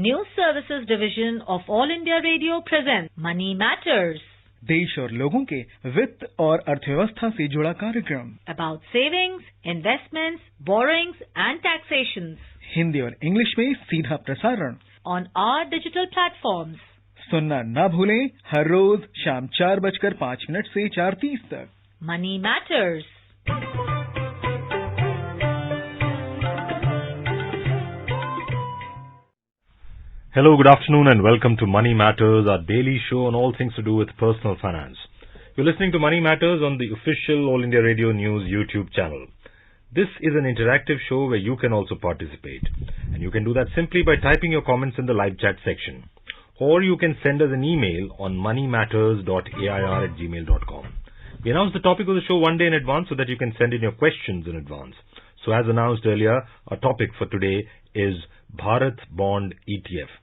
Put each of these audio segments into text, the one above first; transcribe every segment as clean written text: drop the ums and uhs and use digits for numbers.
News Services Division of All India Radio presents Money Matters. देश और लोगों के वित्त और अर्थव्यवस्था से जुड़ा कार्यक्रम About savings, investments, borrowings and taxations. Hindi और इंग्लिश में सीधा प्रसारण On our digital platforms. सुनना ना भूलें हर रोज शाम 4:05 से 4:30 तक। Money Matters. Hello, good afternoon and welcome to Money Matters, our daily show on all things to do with personal finance. You're listening to Money Matters on the official All India Radio News YouTube channel. This is an interactive show where you can also participate. And you can do that simply by typing your comments in the live chat section. Or you can send us an email on moneymatters.air@gmail.com. We announce the topic of the show one day in advance so that you can send in your questions in advance. So as announced earlier, our topic for today is Bharat Bond ETF.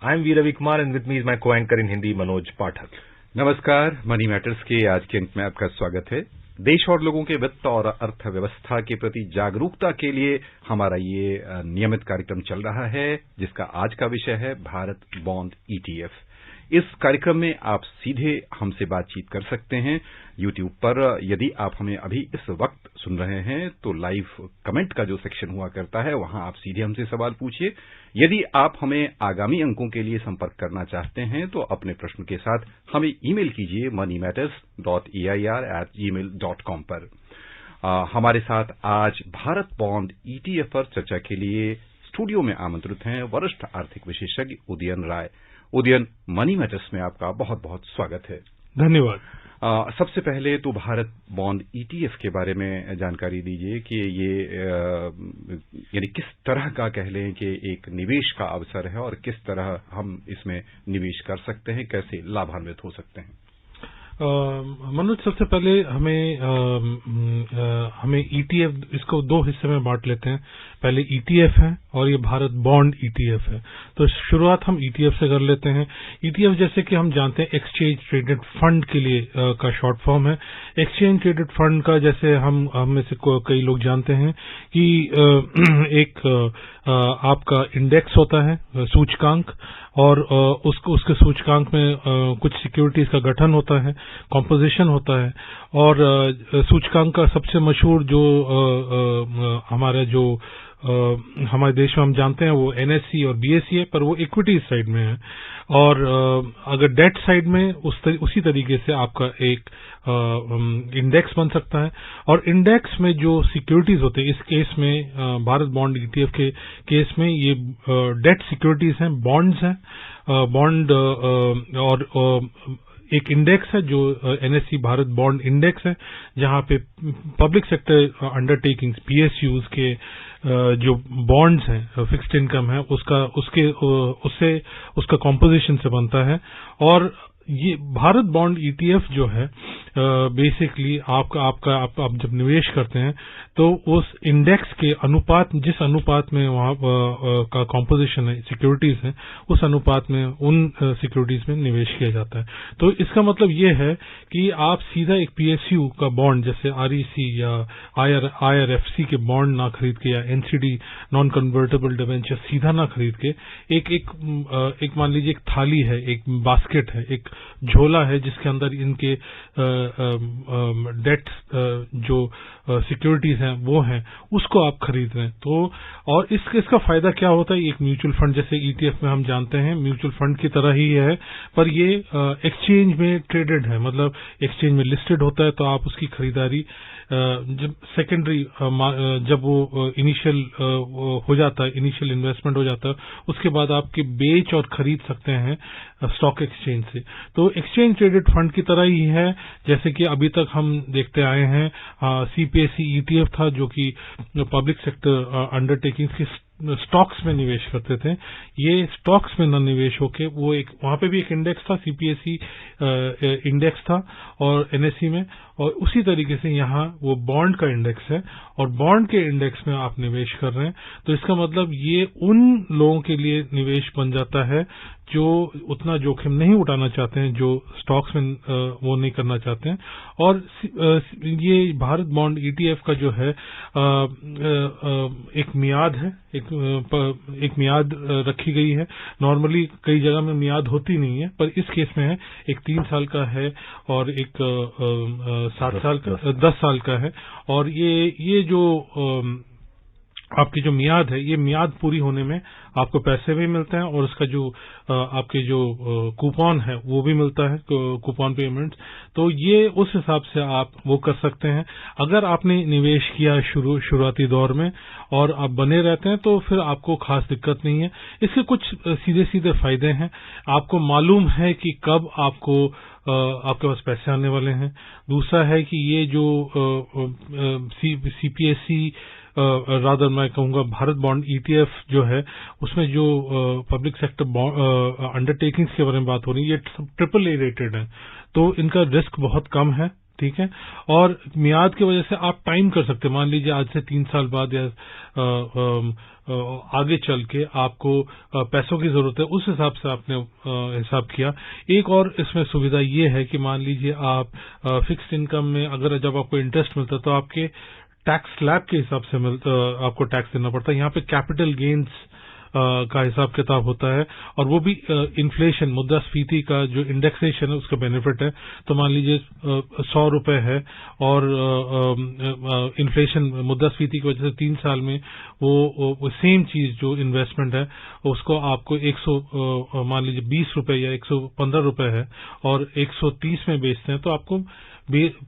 I am V. Ravi Kumar and with me is my co-anchor in Hindi, Manoj Pathak. नमस्कार, money matters के आज के अंक में आपका स्वागत है। देश और लोगों के वित्त और अर्थव्यवस्था के प्रति जागरूकता के लिए हमारा ये नियमित कार्यक्रम चल रहा है, जिसका आज का विषय है भारत बॉन्ड ETF। इस कार्यक्रम में आप सीधे हमसे बातचीत कर सकते हैं YouTube पर। यदि आप हमें अभी इस वक्त सुन रहे हैं तो लाइव कमेंट का जो सेक्शन हुआ करता है वहां आप सीधे हमसे सवाल पूछिए। यदि आप हमें आगामी अंकों के लिए संपर्क करना चाहते हैं तो अपने प्रश्न के साथ हमें ईमेल कीजिए moneymatters.air@gmail.com पर। हमारे साथ आज भारत बॉन्ड ETF पर चर्चा के लिए स्टूडियो में आमंत्रित हैं वरिष्ठ आर्थिक विशेषज्ञ उदयन राय। उदयन, मनी मैटर्स में आपका बहुत बहुत स्वागत है। धन्यवाद। सबसे पहले तो भारत बॉन्ड ETF के बारे में जानकारी दीजिए कि ये यानी किस तरह का कह लें कि एक निवेश का अवसर है और किस तरह हम इसमें निवेश कर सकते हैं, कैसे लाभान्वित हो सकते हैं। मनोज, सबसे पहले हमें ETF इसको दो हिस्से में बांट लेते हैं। पहले ETF है और ये भारत बॉन्ड ETF है। तो शुरुआत हम ETF से कर लेते हैं। ETF जैसे कि हम जानते हैं एक्सचेंज ट्रेडेड फंड के लिए का शॉर्ट फॉर्म है। एक्सचेंज ट्रेडेड फंड का जैसे हम में से कई लोग जानते हैं कि एक आपका इंडेक्स होता है, सूचकांक, और उसके सूचकांक में कुछ सिक्योरिटीज का गठन होता है, कॉम्पोजिशन होता है। और सूचकांक का सबसे मशहूर जो हमारे देश में हम जानते हैं वो NSE और BSE है, पर वो इक्विटी साइड में है। और अगर डेट साइड में उसी तरीके से आपका एक इंडेक्स बन सकता है। और इंडेक्स में जो सिक्योरिटीज होते हैं, इस केस में भारत बॉन्ड ETF के केस में ये डेट सिक्योरिटीज हैं, बॉन्ड्स हैं, बॉन्ड और एक इंडेक्स है जो NSE भारत बॉन्ड इंडेक्स है, जहां पे पब्लिक सेक्टर अंडरटेकिंग्स PSUs के जो बॉन्ड्स हैं, फिक्स्ड इनकम है, उसका कॉम्पोजिशन से बनता है। और ये भारत बॉन्ड ETF जो है बेसिकली आप जब निवेश करते हैं तो उस इंडेक्स के अनुपात, जिस अनुपात में वहां का कॉम्पोजिशन है, सिक्योरिटीज है, उस अनुपात में उन सिक्योरिटीज में निवेश किया जाता है। तो इसका मतलब ये है कि आप सीधा एक PSU का बॉन्ड जैसे REC या IRFC के बॉन्ड ना खरीद के, या NCD नॉन कन्वर्टेबल डिवेंचर सीधा ना खरीद के, एक मान लीजिए एक थाली है, एक बास्केट है, एक झोला है जिसके अंदर इनके डेट जो सिक्योरिटीज हैं वो हैं, उसको आप खरीद रहे हैं। तो और इसका फायदा क्या होता है, एक म्यूचुअल फंड जैसे ETF में हम जानते हैं म्यूचुअल फंड की तरह ही है, पर ये एक्सचेंज में ट्रेडेड है, मतलब एक्सचेंज में लिस्टेड होता है। तो आप उसकी खरीदारी जब सेकेंडरी जब वो इनिशियल हो जाता है, इनिशियल इन्वेस्टमेंट हो जाता है, उसके बाद आपके बेच और खरीद सकते हैं स्टॉक एक्सचेंज से। तो एक्सचेंज ट्रेडेड फंड की तरह ही है, जैसे कि अभी तक हम देखते आए हैं। CPSE ETF था जो कि पब्लिक सेक्टर अंडरटेकिंग्स के स्टॉक्स में निवेश करते थे। ये स्टॉक्स में न निवेश होके वो एक वहां पे भी एक इंडेक्स था, CPSE इंडेक्स था और NSE में, और उसी तरीके से यहाँ वो बॉन्ड का इंडेक्स है और बॉन्ड के इंडेक्स में आप निवेश कर रहे हैं। तो इसका मतलब ये उन लोगों के लिए निवेश बन जाता है जो उतना जोखिम नहीं उठाना चाहते हैं, जो स्टॉक्स में वो नहीं करना चाहते हैं। और ये भारत बॉन्ड ETF का जो है एक मियाद है, एक मियाद रखी गई है। नॉर्मली कई जगह में मियाद होती नहीं है, पर इस केस में है, एक 3 साल का है और एक 7 साल का 10 साल का है। और ये जो आपकी जो मियाद है, ये मियाद पूरी होने में आपको पैसे भी मिलते हैं और उसका जो आपके जो कूपन है वो भी मिलता है, कूपन पेमेंट्स। तो ये उस हिसाब से आप वो कर सकते हैं। अगर आपने निवेश किया शुरुआती दौर में और आप बने रहते हैं तो फिर आपको खास दिक्कत नहीं है। इसके कुछ सीधे सीधे फायदे हैं। आपको मालूम है कि कब आपके पास पैसे आने वाले हैं। दूसरा है कि ये जो CPSE रादर मैं कहूंगा भारत बॉन्ड ETF जो है, उसमें जो पब्लिक सेक्टर अंडरटेकिंग्स के बारे में बात हो रही है, ये AAA रेटेड है, तो इनका रिस्क बहुत कम है। ठीक है। और मियाद की वजह से आप टाइम कर सकते हैं। मान लीजिए आज से 3 साल बाद या आगे चल के आपको पैसों की जरूरत है, उस हिसाब से आपने हिसाब किया। एक और इसमें सुविधा ये है कि मान लीजिए आप फिक्स्ड इनकम में अगर जब आपको इंटरेस्ट मिलता है तो आपके टैक्स स्लैब के हिसाब से आपको टैक्स देना पड़ता है। यहाँ पे कैपिटल गेन्स का हिसाब किताब होता है और वो भी इन्फ्लेशन मुद्रास्फीति का जो इंडेक्सेशन है उसका बेनिफिट है। तो मान लीजिए 100 रुपए है और इन्फ्लेशन मुद्रास्फीति की वजह से 3 साल में वो सेम चीज जो इन्वेस्टमेंट है उसको आपको 100 मान लीजिए 20 रुपए या 115 रुपए है और 130 में बेचते हैं तो आपको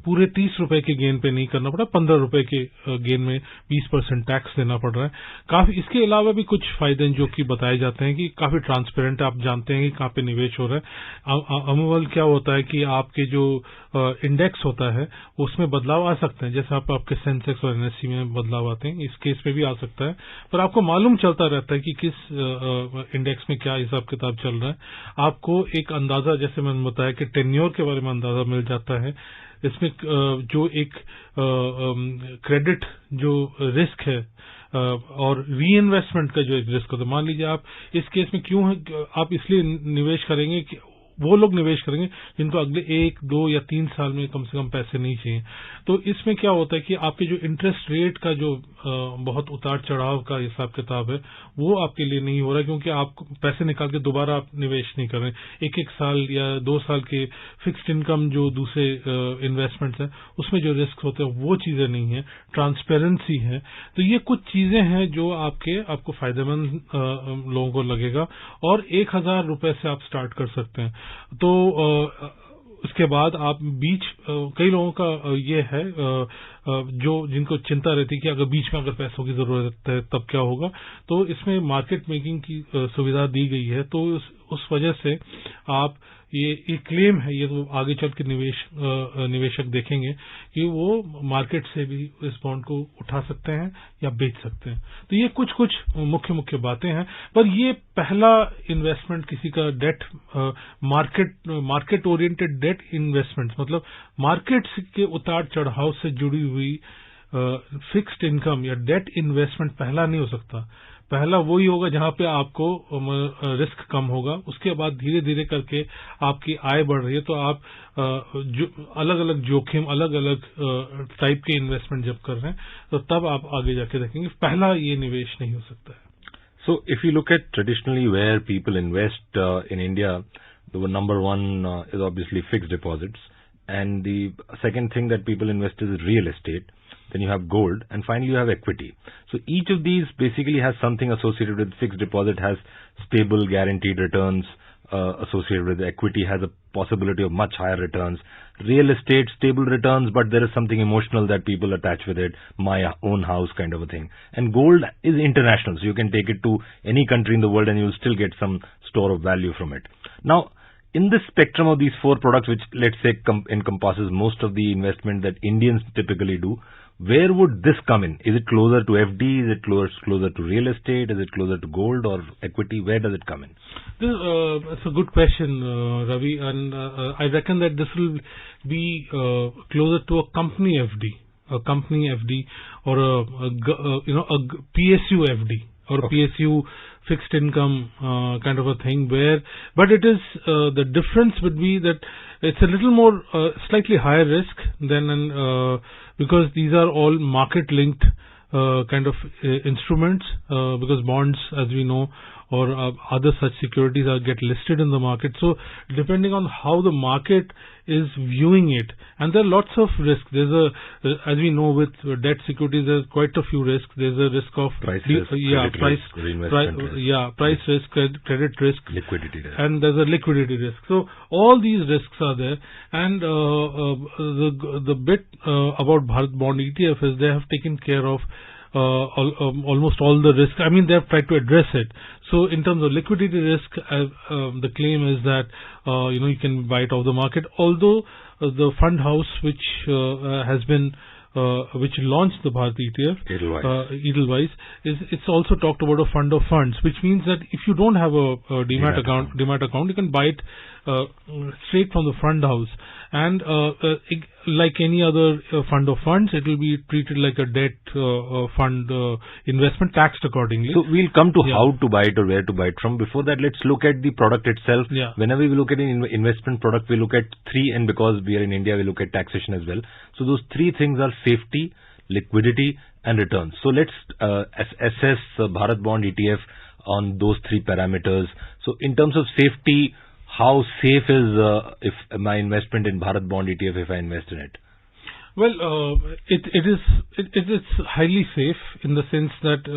पूरे 30 रुपए के गेन पे नहीं करना पड़ा, 15 रुपए के गेन में 20% टैक्स देना पड़ रहा है। काफी इसके अलावा भी कुछ फायदे जो कि बताए जाते हैं कि काफी ट्रांसपेरेंट, आप जानते हैं कि कहाँ पे निवेश हो रहा है। अमूमन क्या होता है कि आपके जो इंडेक्स होता है उसमें बदलाव आ सकते हैं, जैसे आपके सेंसेक्स और NSE में बदलाव आते हैं, इस केस में भी आ सकता है। पर आपको मालूम चलता रहता है कि किस इंडेक्स में क्या हिसाब किताब चल रहा है। आपको एक अंदाजा, जैसे मैंने बताया कि टेन्योर के बारे में अंदाजा मिल जाता है। इसमें जो एक क्रेडिट जो रिस्क है और रीइन्वेस्टमेंट का जो एक रिस्क होता है, मान लीजिए आप इस केस में क्यों है, आप इसलिए निवेश करेंगे कि वो लोग निवेश करेंगे जिनको अगले 1, 2 या 3 साल में कम से कम पैसे नहीं चाहिए। तो इसमें क्या होता है कि आपके जो इंटरेस्ट रेट का जो बहुत उतार चढ़ाव का हिसाब किताब है वो आपके लिए नहीं हो रहा है, क्योंकि आप पैसे निकाल के दोबारा आप निवेश नहीं कर रहे हैं। 1-1 साल या 2 साल के फिक्स्ड इनकम जो दूसरे इन्वेस्टमेंट्स हैं उसमें जो रिस्क होते हैं वो चीजें नहीं है, ट्रांसपेरेंसी है। तो ये कुछ चीजें हैं जो आपको फायदेमंद लोगों को लगेगा और 1000 रुपए से आप स्टार्ट कर सकते हैं। तो उसके बाद आप कई लोगों का ये है जो जिनको चिंता रहती है कि अगर बीच में अगर पैसों की जरूरत है तब क्या होगा, तो इसमें मार्केट मेकिंग की सुविधा दी गई है। तो उस वजह से आप ये क्लेम है, ये तो आगे चल के निवेशक देखेंगे कि वो मार्केट से भी इस बॉन्ड को उठा सकते हैं या बेच सकते हैं। तो ये कुछ मुख्य बातें हैं। पर ये पहला इन्वेस्टमेंट किसी का debt market oriented debt investment, मतलब मार्केट के उतार चढ़ाव से जुड़ी हुई फिक्स्ड इनकम या डेट इन्वेस्टमेंट पहला नहीं हो सकता। पहला वही होगा जहां पे आपको रिस्क कम होगा, उसके बाद धीरे धीरे करके आपकी आय बढ़ रही है तो आप अलग अलग जोखिम, अलग अलग टाइप के इन्वेस्टमेंट जब कर रहे हैं तो तब आप आगे जाके देखेंगे पहला ये निवेश नहीं हो सकता है। So if you look at traditionally where people invest in India, the number one is obviously fixed deposits, and the second thing that people invest is real estate. Then you have gold, and finally you have equity. So each of these basically has something associated with. Fixed deposit has stable guaranteed returns associated with. Equity has a possibility of much higher returns. Real estate, stable returns, but there is something emotional that people attach with it, my own house kind of a thing. And gold is international, so you can take it to any country in the world and you'll still get some store of value from it. Now, in this spectrum of these 4 products, which let's say encompasses most of the investment that Indians typically do, where would this come in? Is it closer to FD? Is it closer to real estate? Is it closer to gold or equity? Where does it come in? That's a good question, Ravi, and I reckon that this will be closer to a company FD or a PSU FD. or PSU fixed income kind of a thing, but it is the difference would be that it's a little more slightly higher risk than because these are all market linked kind of instruments, because bonds, as we know, or other such securities get listed in the market. So depending on how the market is viewing it, and there are lots of risks. There's as we know, with debt securities, there's quite a few risks. There's a risk of price risk, price risk, credit risk, liquidity risk, and there's a liquidity risk. So all these risks are there, and the bit about Bharat Bond ETF is they have taken care of almost all the risks. I mean, they have tried to address it. So in terms of liquidity risk, the claim is that you can buy it off the market. Although the fund house which has been which launched the Bharat ETF, Edelweiss, it's also talked about a fund of funds, which means that if you don't have a demat account, you can buy it straight from the fund house, and like any other fund of funds, it will be treated like a debt fund investment, taxed accordingly. So we'll come to how to buy it or where to buy it from. Before that, let's look at the product itself. Whenever we look at an investment product, we look at three, and because we are in India, we look at taxation as well. So those three things are safety, liquidity, and returns. So let's assess Bharat Bond ETF on those three parameters. So in terms of safety, how safe is if my investment in Bharat Bond ETF if I invest in it? Well, it is highly safe in the sense that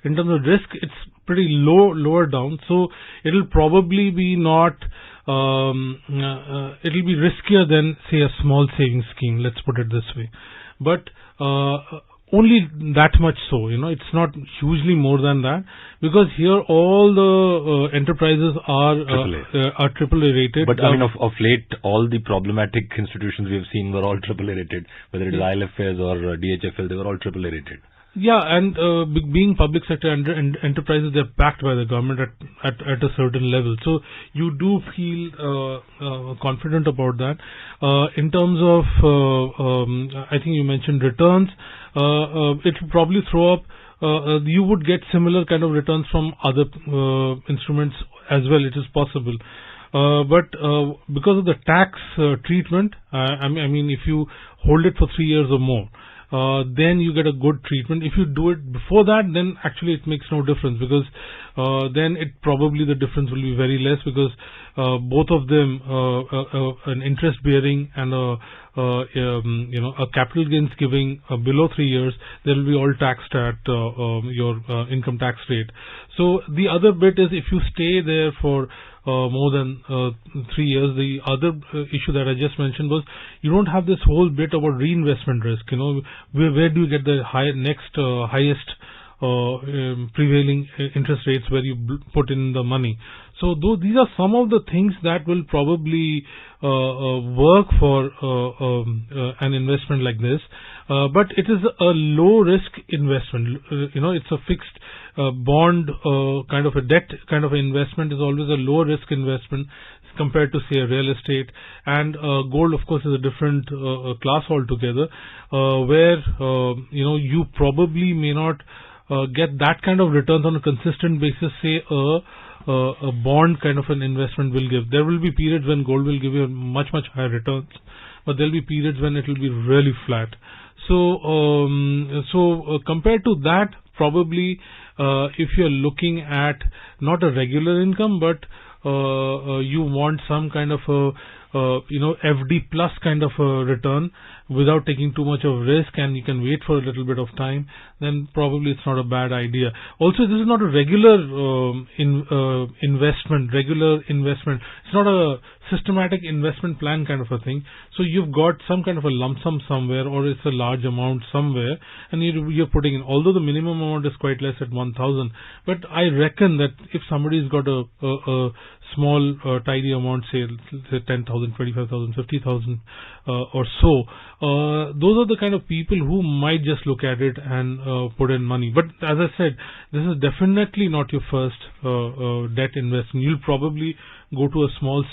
in terms of risk, it's pretty lower down. So it'll probably be not. It'll be riskier than, say, a small savings scheme. Let's put it this way, but only that much so. It's not hugely more than that, because here all the enterprises are AAA rated. But I mean, of late, all the problematic institutions we have seen were all AAA rated, whether it is IL&FS or DHFL, they were all AAA rated. Yeah, and being public sector enterprises, they're backed by the government at a certain level. So you do feel confident about that. In terms of, I think you mentioned returns, it will probably throw up, you would get similar kind of returns from other instruments as well. It is possible. But because of the tax treatment, I mean, if you hold it for 3 years or more, then you get a good treatment. If you do it before that, then actually it makes no difference, because then probably the difference will be very less, because both of them, an interest bearing and a capital gains giving below 3 years, they will be all taxed at your income tax rate. So the other bit is, if you stay there for more than 3 years, the other issue that I just mentioned was you don't have this whole bit about reinvestment risk. Where do you get the highest prevailing interest rates where you put in the money? So these are some of the things that will probably work for an investment like this. But it is a low risk investment. It's a fixed bond kind of a debt kind of investment is always a low risk investment compared to, say, a real estate. And gold, of course, is a different class altogether, where you probably may not get that kind of returns on a consistent basis, say a bond kind of an investment will give. There will be periods when gold will give you much higher returns, but there will be periods when it will be really flat. So compared to that, probably if you're looking at not a regular income, but you want some kind of a FD plus kind of a return without taking too much of risk, and you can wait for a little bit of time, then probably it's not a bad idea. Also, this is not a regular investment. It's not a systematic investment plan kind of a thing. So you've got some kind of a lump sum somewhere, or it's a large amount somewhere, and you're putting in. Although the minimum amount is quite less at 1,000, but I reckon that if somebody's got a small tidy amount, say 10,000, 25,000, 50,000, or so. Those are the kind of people who might just look at it and put in money. But as I said, this is definitely not your first debt investment. You'll probably go to a small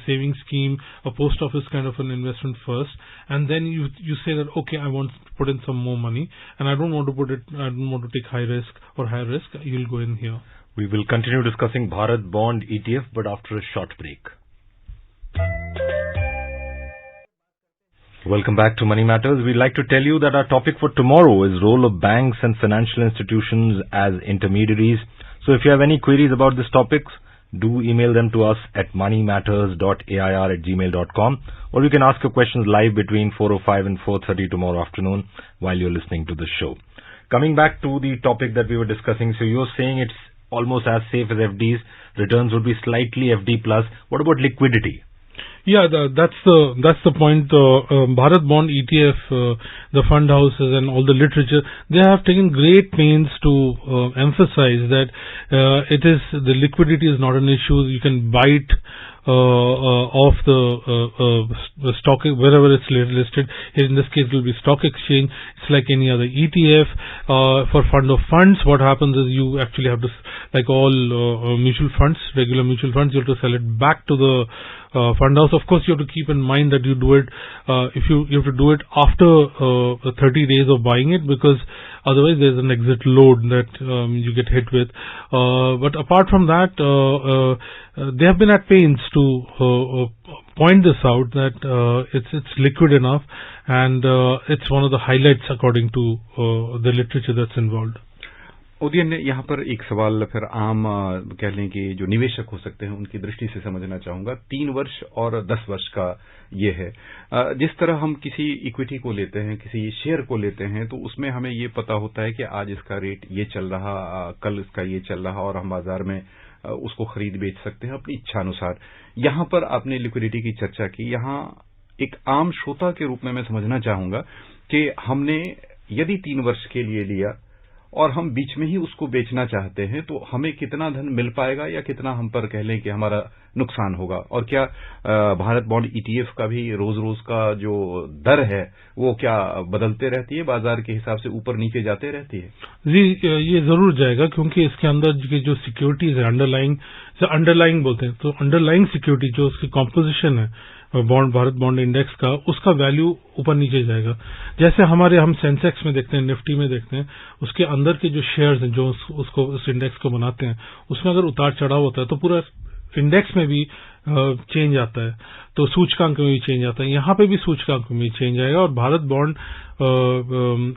saving scheme, a post office kind of an investment first, and then you say that, okay, I want to put in some more money, and I don't want to take high risk or high risk. You'll go in here. We will continue discussing Bharat Bond ETF, but after a short break. Welcome back to Money Matters. We'd like to tell you that our topic for tomorrow is role of banks and financial institutions as intermediaries. So if you have any queries about this topic, do email them to us at moneymatters.air@gmail.com, or you can ask your questions live between 4:05 and 4:30 tomorrow afternoon while you're listening to the show. Coming back to the topic that we were discussing, so you're saying it's almost as safe as FDs, returns would be slightly FD plus. What about liquidity? Yeah, that's the point. Bharat Bond ETF, the fund houses and all the literature, they have taken great pains to emphasize that the liquidity is not an issue. You can buy it off the stock wherever it's listed. In this case, it will be stock exchange. It's like any other ETF. For fund of funds, what happens is you actually have to, like all mutual funds, regular mutual funds, you have to sell it back to the fund house. Of course, you have to keep in mind that you do it if you have to do it after 30 days of buying it, because otherwise there's an exit load that you get hit with. But apart from that, they have been at pains to point this out that it's liquid enough, and it's one of the highlights according to the literature that's involved. Udayan, यहाँ पर एक सवाल फिर आम कह लें कि जो निवेशक हो सकते हैं उनकी दृष्टि से समझना चाहूंगा। 3 वर्ष और 10 वर्ष का ये है। जिस तरह हम किसी इक्विटी को लेते हैं, किसी शेयर को लेते हैं, तो उसमें हमें ये पता होता है कि आज इसका रेट ये चल रहा, कल इसका ये चल रहा, और हम बाजार में उसको खरीद बेच सकते हैं अपनी इच्छा अनुसार। यहाँ पर आपने लिक्विडिटी की चर्चा की। यहाँ एक आम श्रोता के रूप में मैं समझना चाहूंगा कि हमने यदि 3 वर्ष के लिए लिया और हम बीच में ही उसको बेचना चाहते हैं, तो हमें कितना धन मिल पाएगा या कितना हम पर कह लें कि हमारा नुकसान होगा? और क्या भारत बॉन्ड ईटीएफ का भी रोज रोज का जो दर है वो क्या बदलते रहती है, बाजार के हिसाब से ऊपर नीचे जाते रहती है? जी, ये जरूर जाएगा, क्योंकि इसके अंदर जो सिक्योरिटीज है, अंडरलाइंग बोलते हैं, तो अंडरलाइंग सिक्योरिटी जो उसकी कॉम्पोजिशन है भारत बॉन्ड इंडेक्स का, उसका वैल्यू ऊपर नीचे जाएगा। जैसे हम सेंसेक्स में देखते हैं, निफ्टी में देखते हैं, उसके अंदर के जो शेयर्स हैं जो उस इंडेक्स को बनाते हैं, उसमें अगर उतार चढ़ाव होता है तो पूरा इंडेक्स में भी चेंज आता है, तो सूचकांक में भी चेंज आता है। यहाँ पे भी सूचकांक में चेंज आएगा। और भारत बॉन्ड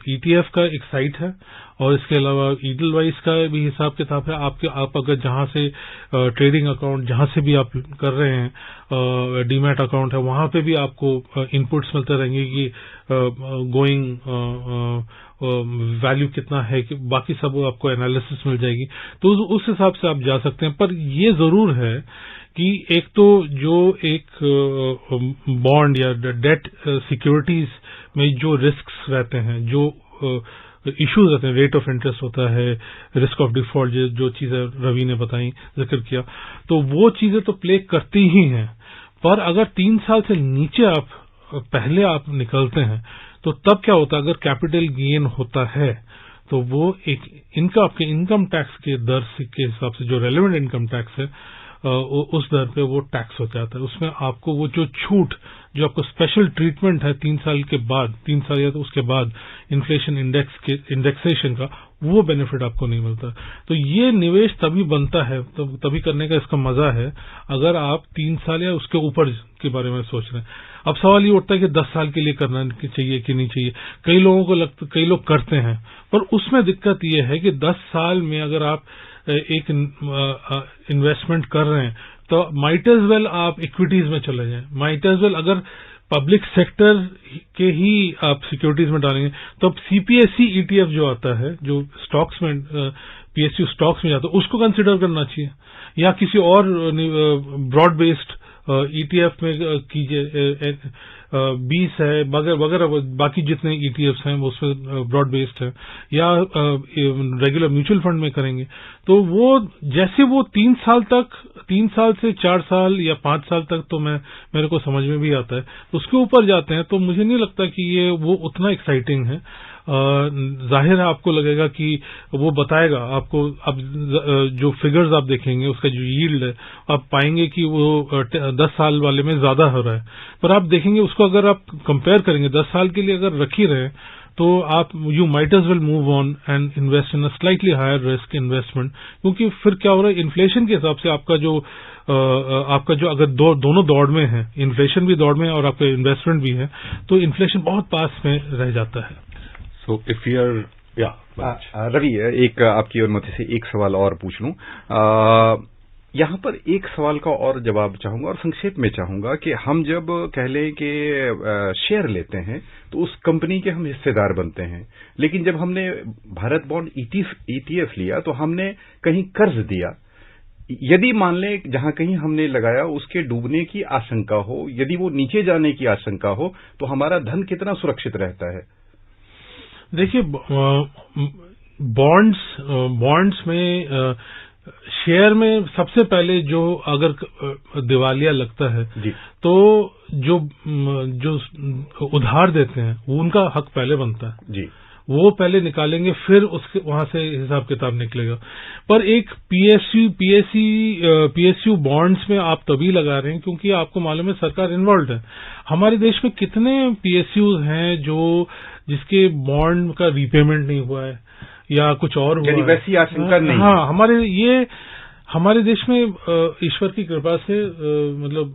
ईटीएफ का एक साइट है, और इसके अलावा ईडलवाइज का भी हिसाब किताब है। आप अगर जहां से ट्रेडिंग अकाउंट जहां से भी आप कर रहे हैं, डीमैट अकाउंट है, वहां पे भी आपको इनपुट्स मिलते रहेंगे कि गोइंग वैल्यू कितना है, कि बाकी सब आपको एनालिसिस मिल जाएगी, तो उस हिसाब से आप जा सकते हैं। पर ये जरूर है कि एक तो जो एक बॉन्ड या डेट सिक्योरिटीज में जो रिस्क्स रहते हैं, जो इश्यूज रहते हैं, रेट ऑफ इंटरेस्ट होता है, रिस्क ऑफ डिफॉल्ट, जो चीजें रवि ने बताई, जिक्र किया, तो वो चीजें तो प्ले करती ही हैं। पर अगर 3 साल से नीचे पहले आप निकलते हैं, तो तब क्या होता है, अगर कैपिटल गेन होता है तो वो एक आपके इनकम टैक्स के दर के हिसाब से, जो रेलेवेंट इनकम टैक्स है, उस दर पे वो टैक्स हो जाता है। उसमें आपको वो जो छूट, जो आपको स्पेशल ट्रीटमेंट है 3 साल के बाद, 3 साल या तो उसके बाद इन्फ्लेशन इंडेक्सेशन का, वो बेनिफिट आपको नहीं मिलता। तो ये निवेश तभी बनता है, तभी करने का इसका मजा है, अगर आप 3 साल या उसके ऊपर के बारे में सोच रहे हैं। अब सवाल ये उठता है कि 10 साल के लिए करना चाहिए कि नहीं चाहिए। कई लोग करते हैं, पर उसमें दिक्कत ये है कि 10 साल में अगर आप एक इन्वेस्टमेंट कर रहे हैं, तो माइट एज वेल आप इक्विटीज में चले जाएं। माइट एज वेल अगर पब्लिक सेक्टर के ही आप सिक्योरिटीज में डालेंगे, तो अब सीपीएससी ईटीएफ जो आता है, जो स्टॉक्स में पीएसयू स्टॉक्स में जाता है, उसको कंसिडर करना चाहिए, या किसी और ब्रॉड बेस्ड ETF में कीजिए, 20 है वगैरह बाकी जितने ETFs हैं वो उसमें ब्रॉड बेस्ड है, या रेगुलर म्यूचुअल फंड में करेंगे तो वो जैसे वो 3 साल से 4 साल या 5 साल तक तो मेरे को समझ में भी आता है, उसके ऊपर जाते हैं तो मुझे नहीं लगता कि ये वो उतना एक्साइटिंग है। जाहिर है आपको लगेगा कि वो बताएगा आपको, अब जो फिगर्स आप देखेंगे उसका जो यील्ड है आप पाएंगे कि वो 10 साल वाले में ज्यादा हो रहा है, पर आप देखेंगे उसको अगर आप कंपेयर करेंगे 10 साल के लिए अगर रख ही रहे तो आप you might as well move on and invest in a slightly higher risk investment, क्योंकि फिर क्या हो रहा है इन्फ्लेशन के हिसाब से आपका जो अगर दोनों दौड़ में है, इन्फ्लेशन भी दौड़ में है और आपका इन्वेस्टमेंट भी है, तो इन्फ्लेशन बहुत पास में रह जाता है। So if you're रवि, एक आपकी अनुमति से एक सवाल और पूछ लूं। यहाँ पर एक सवाल का और जवाब चाहूंगा और संक्षेप में चाहूंगा कि हम जब कह लें कि शेयर लेते हैं तो उस कंपनी के हम हिस्सेदार बनते हैं, लेकिन जब हमने भारत बॉन्ड ETF लिया तो हमने कहीं कर्ज दिया। यदि मान लें जहां कहीं हमने लगाया उसके डूबने की आशंका हो, यदि वो नीचे जाने की आशंका हो, तो हमारा धन कितना सुरक्षित रहता है? देखिए, बॉन्ड्स में शेयर में सबसे पहले जो अगर दिवालिया लगता है तो जो उधार देते हैं वो उनका हक पहले बनता है जी, वो पहले निकालेंगे, फिर उसके वहां से हिसाब किताब निकलेगा। पर एक PSU बॉन्ड्स में आप तभी लगा रहे हैं क्योंकि आपको मालूम है सरकार इन्वॉल्व है। हमारे देश में कितने PSUs हैं जिसके बॉन्ड का रीपेमेंट नहीं हुआ है या कुछ और हुआ है, वैसी आशंका नहीं। हाँ, हमारे देश में ईश्वर की कृपा से मतलब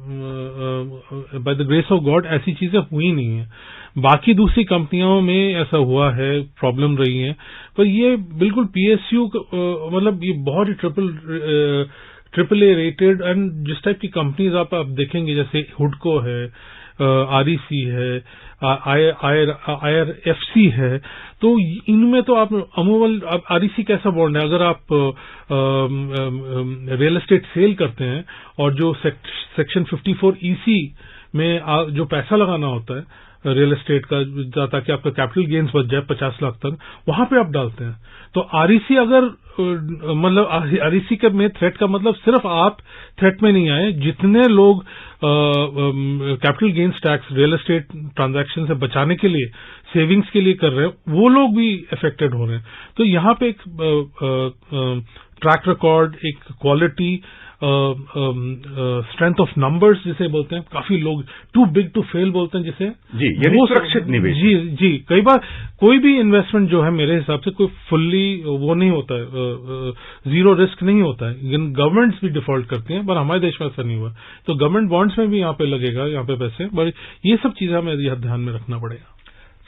by the grace of God ऐसी चीजें हुई नहीं है। बाकी दूसरी कंपनियों में ऐसा हुआ है, प्रॉब्लम रही है, पर ये बिल्कुल PSU मतलब ये बहुत ही AAA रेटेड एंड जिस टाइप की कंपनीज आप देखेंगे जैसे हुडको है, REC है, IRFC है, तो इनमें तो आप अमूमन REC कैसा बॉन्ड है, अगर आप रियल एस्टेट सेल करते हैं और जो सेक्शन 54EC में जो पैसा लगाना होता है रियल एस्टेट का ताकि आपका कैपिटल गेन्स बच जाए 50 लाख तक, वहां पे आप डालते हैं। तो REC अगर मतलब REC के में थ्रेट का मतलब सिर्फ आप थ्रेट में नहीं आए, जितने लोग capital gains tax real estate transaction से बचाने के लिए सेविंग्स के लिए कर रहे हैं वो लोग भी अफेक्टेड हो रहे हैं। तो यहाँ पे एक ट्रैक रिकॉर्ड, एक क्वालिटी, स्ट्रेंथ ऑफ नंबर्स जिसे बोलते हैं, काफी लोग टू बिग टू फेल बोलते हैं जिसे, जी, यानी सुरक्षित निवेश। जी, कई बार कोई भी इन्वेस्टमेंट जो है मेरे हिसाब से कोई फुल्ली वो नहीं होता है, जीरो रिस्क नहीं होता है। गवर्नमेंट्स भी डिफॉल्ट करती हैं, पर हमारे देश में ऐसा नहीं हुआ, तो गवर्नमेंट बॉन्ड्स में भी यहाँ पे लगेगा, यहाँ पे पैसे, बट ये सब चीजें हमें ध्यान में रखना पड़ेगा।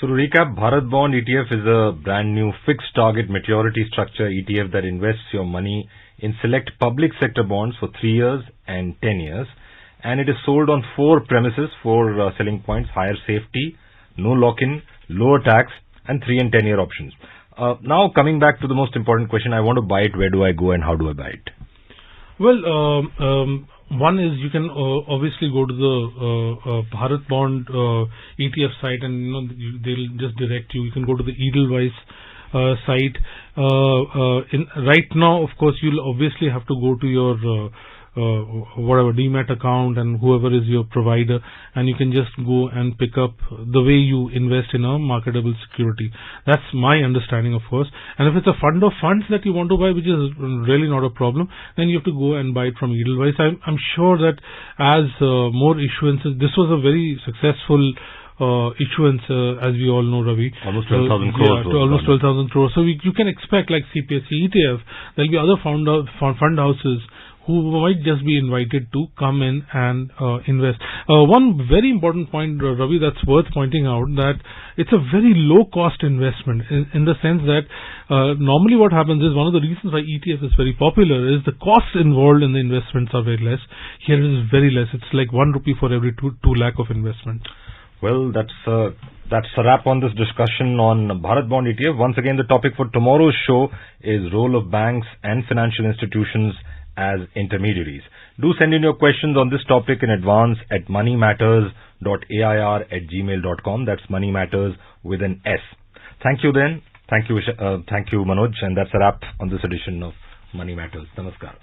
So to recap, Bharat Bond ETF is a brand new fixed target maturity structure ETF that invests your money in select public sector bonds for 3 years and 10 years, and it is sold on 4 premises, 4 selling points: higher safety, no lock-in, lower tax, and 3 and 10 year options. Now coming back to the most important question, I want to buy it. Where do I go and how do I buy it? Well, one is you can obviously go to the Bharat Bond ETF site, and they'll just direct you. You can go to the Edelweiss site. Right now, of course, you'll obviously have to go to your whatever demat account and whoever is your provider, and you can just go and pick up the way you invest in a marketable security. That's my understanding, of course. And if it's a fund of funds that you want to buy, which is really not a problem, then you have to go and buy it from Edelweiss. I'm sure that as more issuances, this was a very successful issuance, as we all know, Ravi. Almost 12,000 crores. Yeah, almost 12,000 crores. So you can expect, like CPSE ETF, there'll be other fund houses who might just be invited to come in and invest. One very important point, Ravi, that's worth pointing out, that it's a very low-cost investment in the sense that normally what happens is, one of the reasons why ETF is very popular is the costs involved in the investments are very less. Here it is very less. It's like 1 rupee for every 2 lakh of investment. Well, that's a wrap on this discussion on Bharat Bond ETF. Once again, the topic for tomorrow's show is role of banks and financial institutions as intermediaries. Do send in your questions on this topic in advance at moneymatters.air@gmail.com. That's Money Matters with an S. Thank you then. Thank you Manoj. And that's a wrap on this edition of Money Matters. Namaskar.